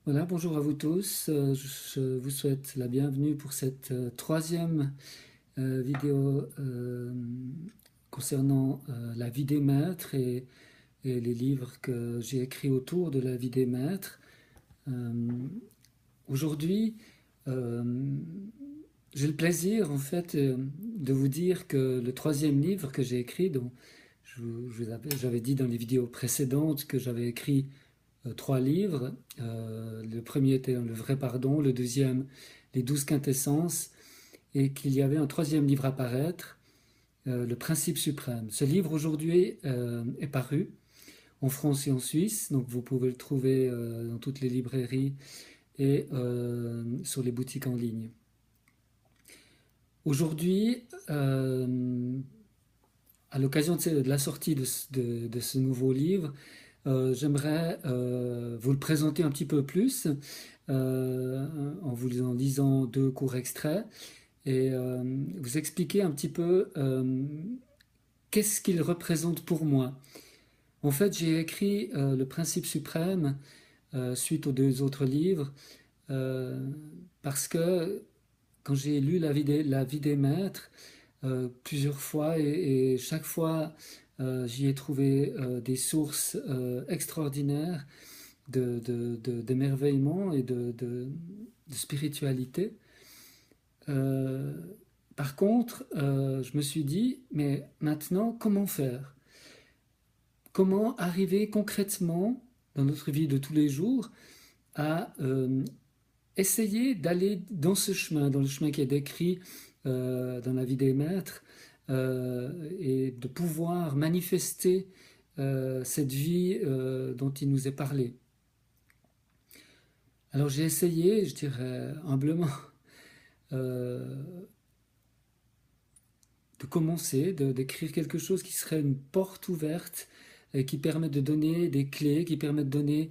Voilà, bonjour à vous tous. Je vous souhaite la bienvenue pour cette troisième vidéo concernant la vie des maîtres et les livres que j'ai écrits autour de la vie des maîtres. Euh, Aujourd'hui, euh, j'ai le plaisir en fait de vous dire que le troisième livre que j'ai écrit, dont j'avais dit dans les vidéos précédentes que j'avais écrit trois livres. Le premier était Le vrai pardon, le deuxième Les 12 quintessences, et qu'il y avait un troisième livre à paraître, Le principe suprême. Ce livre aujourd'hui est paru en France et en Suisse, donc vous pouvez le trouver dans toutes les librairies et sur les boutiques en ligne. Aujourd'hui, à l'occasion de la sortie de ce nouveau livre, j'aimerais vous le présenter un petit peu plus en vous en lisant deux courts extraits et vous expliquer un petit peu qu'est-ce qu'il représente pour moi. En fait, j'ai écrit Le Principe suprême suite aux deux autres livres parce que quand j'ai lu la vie des maîtres plusieurs fois et chaque fois j'y ai trouvé des sources extraordinaires d'émerveillement et de spiritualité. Euh, Par contre, je me suis dit, mais maintenant, comment faire? Comment arriver concrètement dans notre vie de tous les jours à essayer d'aller dans ce chemin, dans le chemin qui est décrit dans la vie des maîtres, et de pouvoir manifester cette vie dont il nous est parlé. Alors j'ai essayé, je dirais humblement, euh, de commencer, d'écrire quelque chose qui serait une porte ouverte et qui permet de donner des clés, qui permet de donner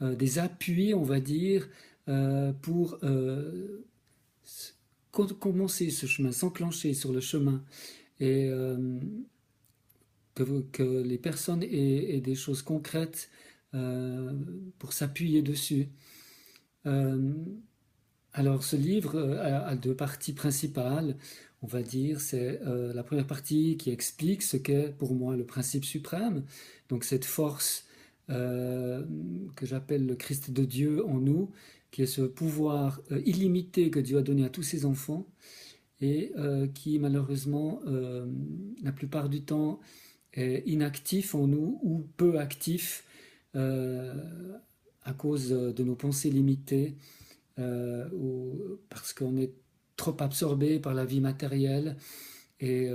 des appuis, on va dire, pour commencer ce chemin, s'enclencher sur le chemin et que les personnes aient des choses concrètes pour s'appuyer dessus. Euh, alors ce livre a deux parties principales, on va dire. C'est la première partie qui explique ce qu'est pour moi le principe suprême, donc cette force que j'appelle le Christ de Dieu en nous, qui est ce pouvoir illimité que Dieu a donné à tous ses enfants et qui malheureusement la plupart du temps est inactif en nous ou peu actif euh, à cause de nos pensées limitées ou parce qu'on est trop absorbé par la vie matérielle et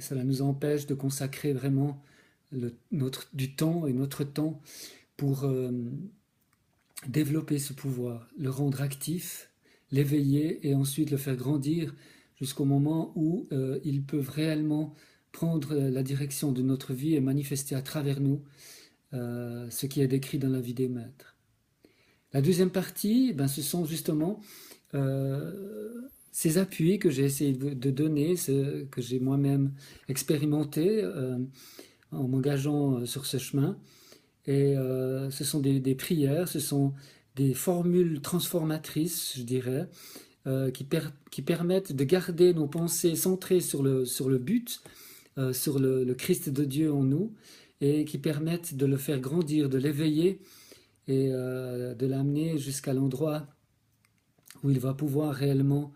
cela nous empêche de consacrer vraiment du temps et notre temps pour développer ce pouvoir, le rendre actif, l'éveiller et ensuite le faire grandir jusqu'au moment où ils peuvent réellement prendre la direction de notre vie et manifester à travers nous ce qui est décrit dans la vie des maîtres. La deuxième partie, ben, ce sont justement ces appuis que j'ai essayé de donner, que j'ai moi-même expérimenté en m'engageant sur ce chemin. Et ce sont des prières, ce sont des formules transformatrices, je dirais, qui permettent de garder nos pensées centrées sur le but, sur le Christ de Dieu en nous, et qui permettent de le faire grandir, de l'éveiller et de l'amener jusqu'à l'endroit où il va pouvoir réellement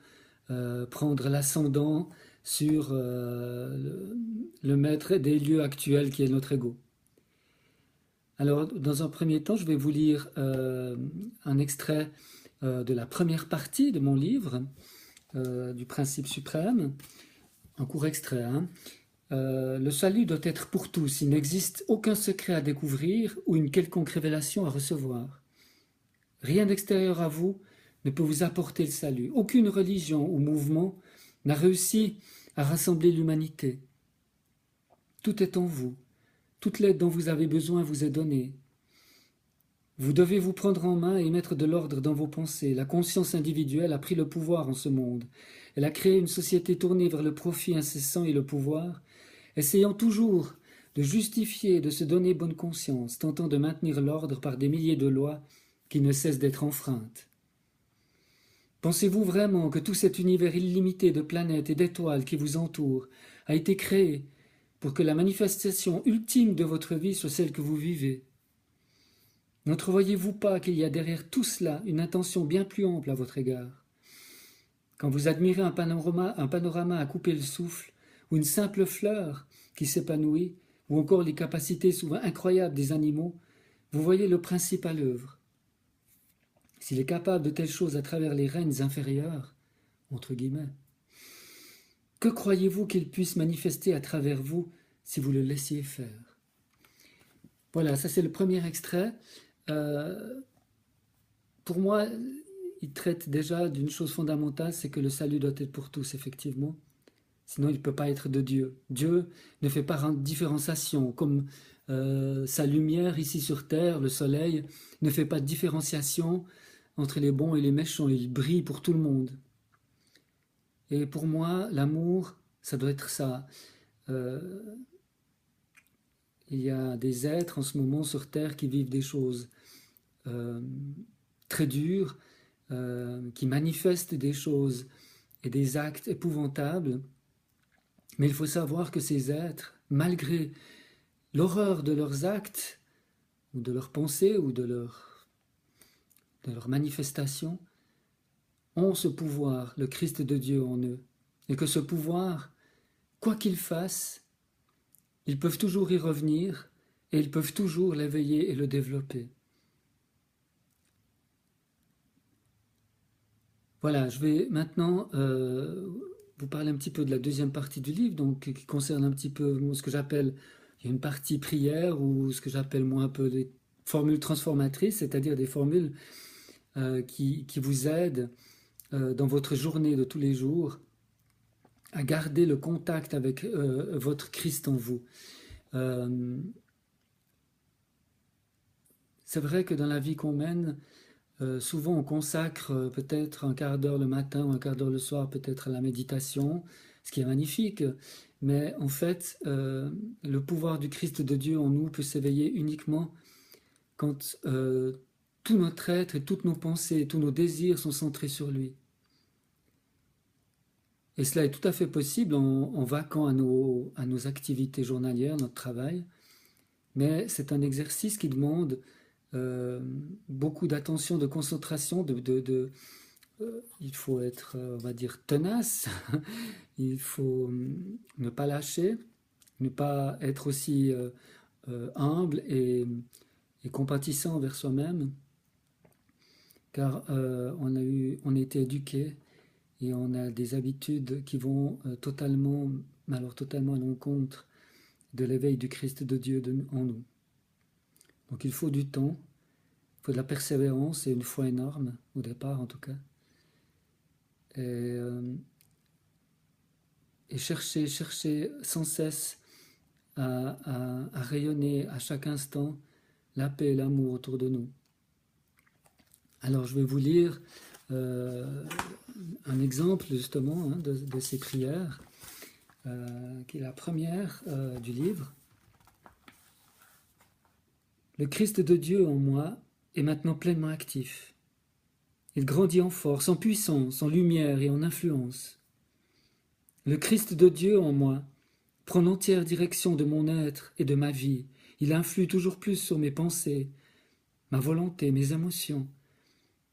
prendre l'ascendant sur le maître des lieux actuels qui est notre ego. Alors, dans un premier temps, je vais vous lire un extrait de la première partie de mon livre, du Principe suprême, un court extrait. Hein. Le salut doit être pour tous, il n'existe aucun secret à découvrir ou une quelconque révélation à recevoir. Rien d'extérieur à vous ne peut vous apporter le salut. Aucune religion ou mouvement n'a réussi à rassembler l'humanité. Tout est en vous. Toute l'aide dont vous avez besoin vous est donnée. Vous devez vous prendre en main et mettre de l'ordre dans vos pensées. La conscience individuelle a pris le pouvoir en ce monde. Elle a créé une société tournée vers le profit incessant et le pouvoir, essayant toujours de justifier et de se donner bonne conscience, tentant de maintenir l'ordre par des milliers de lois qui ne cesse d'être enfreinte. Pensez-vous vraiment que tout cet univers illimité de planètes et d'étoiles qui vous entoure a été créé pour que la manifestation ultime de votre vie soit celle que vous vivez? N'entrevoyez-vous pas qu'il y a derrière tout cela une intention bien plus ample à votre égard? Quand vous admirez un panorama à couper le souffle, ou une simple fleur qui s'épanouit, ou encore les capacités souvent incroyables des animaux, vous voyez le principe à l'œuvre. S'il est capable de telles choses à travers les règnes inférieurs, entre guillemets, que croyez-vous qu'il puisse manifester à travers vous si vous le laissiez faire? Voilà, ça c'est le premier extrait. Pour moi, il traite déjà d'une chose fondamentale, c'est que le salut doit être pour tous, effectivement. Sinon, il ne peut pas être de Dieu. Dieu ne fait pas différenciation, comme sa lumière ici sur terre, le soleil, ne fait pas de différenciation entre les bons et les méchants. Il brille pour tout le monde. Et pour moi, l'amour, ça doit être ça. Il y a des êtres en ce moment sur terre qui vivent des choses très dures, qui manifestent des choses et des actes épouvantables. Mais il faut savoir que ces êtres, malgré l'horreur de leurs actes, ou de leurs pensées, ou de leurs manifestations, ont ce pouvoir, le Christ de Dieu en eux. Et que ce pouvoir, quoi qu'ils fassent, ils peuvent toujours y revenir, et ils peuvent toujours l'éveiller et le développer. Voilà, je vais maintenant vous parler un petit peu de la deuxième partie du livre, donc qui concerne un petit peu ce que j'appelle, il y a une partie prière ou ce que j'appelle moi un peu des formules transformatrices, c'est-à-dire des formules qui vous aident dans votre journée de tous les jours à garder le contact avec votre Christ en vous. C'est vrai que dans la vie qu'on mène, souvent on consacre peut-être un quart d'heure le matin ou un quart d'heure le soir peut-être à la méditation, ce qui est magnifique, mais en fait le pouvoir du Christ de Dieu en nous peut s'éveiller uniquement quand tout notre être et toutes nos pensées et tous nos désirs sont centrés sur lui. Et cela est tout à fait possible en vaquant à nos activités journalières, notre travail, mais c'est un exercice qui demande beaucoup d'attention, de concentration, il faut être, on va dire, tenace, il faut ne pas lâcher, ne pas être aussi humble et compatissant envers soi-même, car on a été éduqué et on a des habitudes qui vont totalement à l'encontre de l'éveil du Christ de Dieu en nous. Donc il faut du temps, il faut de la persévérance et une foi énorme, au départ en tout cas. Et chercher sans cesse à rayonner à chaque instant la paix et l'amour autour de nous. Alors je vais vous lire un exemple justement de ces prières, qui est la première du livre. Le Christ de Dieu en moi est maintenant pleinement actif. Il grandit en force, en puissance, en lumière et en influence. Le Christ de Dieu en moi prend l'entière direction de mon être et de ma vie. Il influe toujours plus sur mes pensées, ma volonté, mes émotions,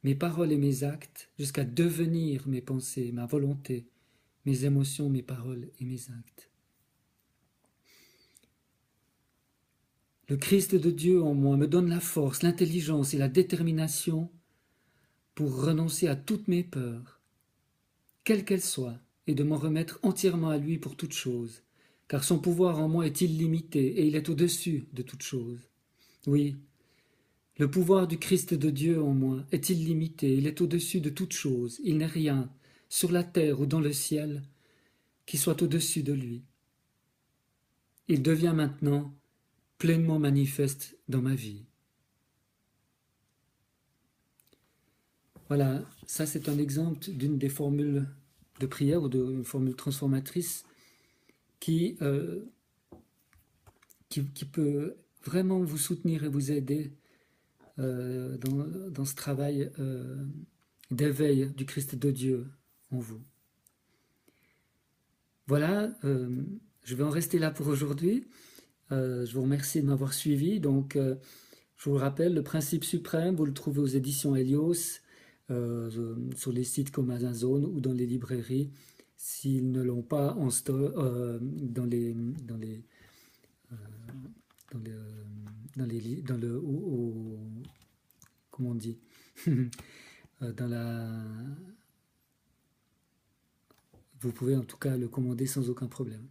mes paroles et mes actes, jusqu'à devenir mes pensées, ma volonté, mes émotions, mes paroles et mes actes. Le Christ de Dieu en moi me donne la force, l'intelligence et la détermination pour renoncer à toutes mes peurs, quelles qu'elles soient, et de m'en remettre entièrement à lui pour toute chose, car son pouvoir en moi est illimité et il est au-dessus de toute chose. Oui, le pouvoir du Christ de Dieu en moi est illimité, il est au-dessus de toute chose, il n'est rien, sur la terre ou dans le ciel, qui soit au-dessus de lui. Il devient maintenant pleinement manifeste dans ma vie. Voilà, ça c'est un exemple d'une des formules de prière ou d'une formule transformatrice qui peut vraiment vous soutenir et vous aider dans ce travail d'éveil du Christ de Dieu en vous. Voilà, je vais en rester là pour aujourd'hui. Je vous remercie de m'avoir suivi. Donc, je vous rappelle, le principe suprême, vous le trouvez aux éditions Helios, sur les sites comme Amazon ou dans les librairies, s'ils ne l'ont pas en stock, comment on dit, dans la, vous pouvez en tout cas le commander sans aucun problème.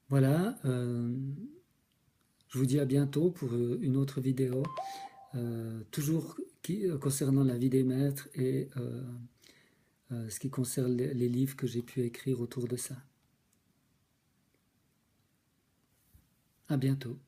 Voilà, je vous dis à bientôt pour une autre vidéo, toujours concernant la vie des maîtres et ce qui concerne les livres que j'ai pu écrire autour de ça. À bientôt.